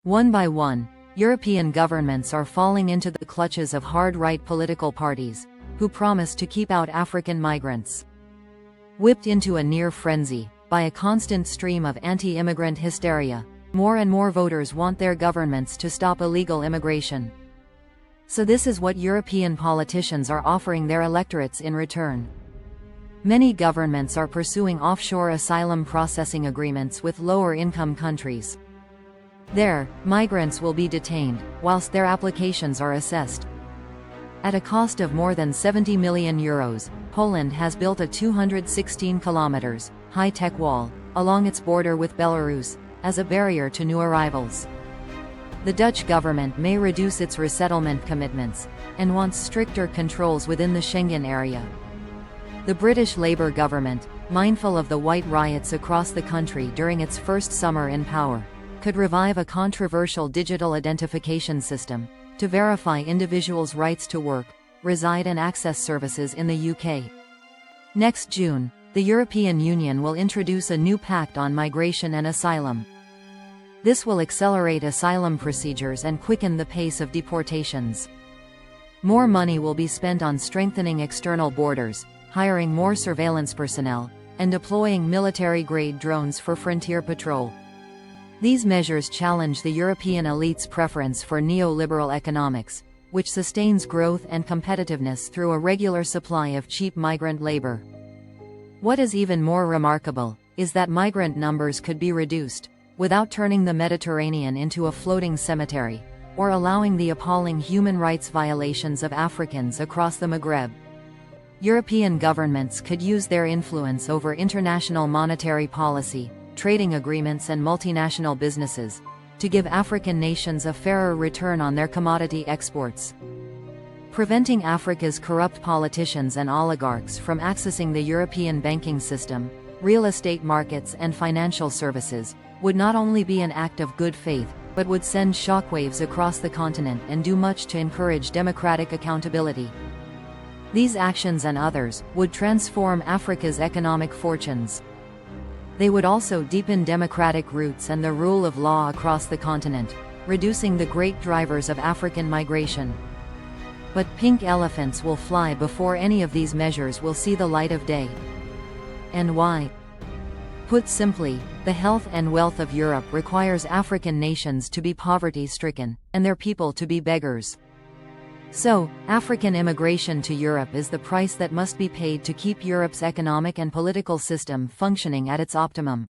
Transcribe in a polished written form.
One by one, European governments are falling into the clutches of hard-right political parties, who promise to keep out African migrants. Whipped into a near frenzy by a constant stream of anti-immigrant hysteria, more and more voters want their governments to stop illegal immigration. So this is what European politicians are offering their electorates in return. Many governments are pursuing offshore asylum processing agreements with lower-income countries. There, migrants will be detained, whilst their applications are assessed. At a cost of more than €70 million, Poland has built a 216 kilometers high-tech wall along its border with Belarus as a barrier to new arrivals. The Dutch government may reduce its resettlement commitments and wants stricter controls within the Schengen area. The British Labour government, mindful of the white riots across the country during its first summer in power, could revive a controversial digital identification system to verify individuals' rights to work, reside and access services in the UK. Next June, the European Union will introduce a new pact on migration and asylum. This will accelerate asylum procedures and quicken the pace of deportations. More money will be spent on strengthening external borders, hiring more surveillance personnel, and deploying military-grade drones for frontier patrol. These measures challenge the European elite's preference for neoliberal economics, which sustains growth and competitiveness through a regular supply of cheap migrant labor. What is even more remarkable is that migrant numbers could be reduced without turning the Mediterranean into a floating cemetery, or allowing the appalling human rights violations of Africans across the Maghreb. European governments could use their influence over international monetary policy, trading agreements and multinational businesses, to give African nations a fairer return on their commodity exports. Preventing Africa's corrupt politicians and oligarchs from accessing the European banking system, real estate markets and financial services would not only be an act of good faith, but would send shockwaves across the continent and do much to encourage democratic accountability. These actions and others would transform Africa's economic fortunes. They would also deepen democratic roots and the rule of law across the continent, reducing the great drivers of African migration. But pink elephants will fly before any of these measures will see the light of day. And why? Put simply, the health and wealth of Europe requires African nations to be poverty-stricken, and their people to be beggars. So, African immigration to Europe is the price that must be paid to keep Europe's economic and political system functioning at its optimum.